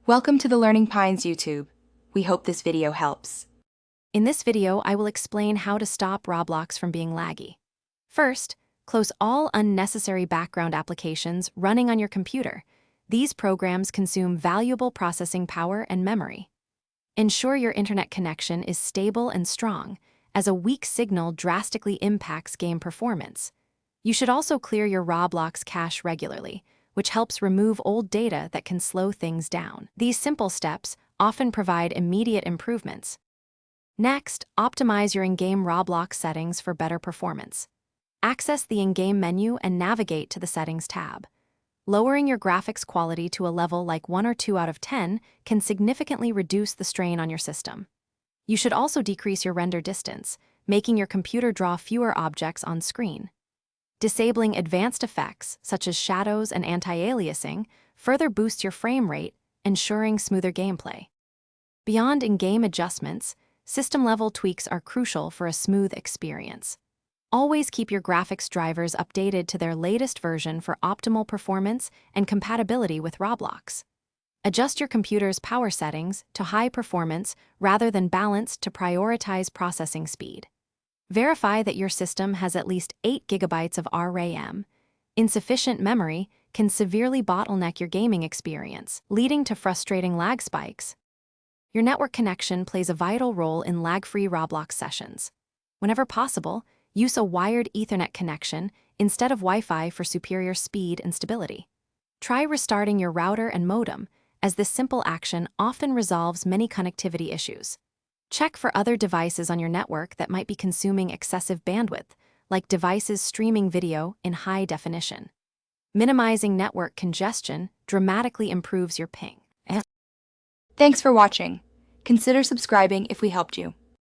Welcome to the Learning Pines YouTube. We hope this video helps. In this video, I will explain how to stop Roblox from being laggy. First, close all unnecessary background applications running on your computer. These programs consume valuable processing power and memory. Ensure your internet connection is stable and strong, as a weak signal drastically impacts game performance. You should also clear your Roblox cache regularly, which helps remove old data that can slow things down. These simple steps often provide immediate improvements. Next, optimize your in-game Roblox settings for better performance. Access the in-game menu and navigate to the Settings tab. Lowering your graphics quality to a level like 1 or 2 out of 10 can significantly reduce the strain on your system. You should also decrease your render distance, making your computer draw fewer objects on screen. Disabling advanced effects, such as shadows and anti-aliasing, further boosts your frame rate, ensuring smoother gameplay. Beyond in-game adjustments, system-level tweaks are crucial for a smooth experience. Always keep your graphics drivers updated to their latest version for optimal performance and compatibility with Roblox. Adjust your computer's power settings to high performance rather than balanced to prioritize processing speed. Verify that your system has at least 8 GB of RAM. Insufficient memory can severely bottleneck your gaming experience, leading to frustrating lag spikes. Your network connection plays a vital role in lag-free Roblox sessions. Whenever possible, use a wired Ethernet connection instead of Wi-Fi for superior speed and stability. Try restarting your router and modem, as this simple action often resolves many connectivity issues. Check for other devices on your network that might be consuming excessive bandwidth, like devices streaming video in high definition. Minimizing network congestion dramatically improves your ping. Thanks for watching. Consider subscribing if we helped you.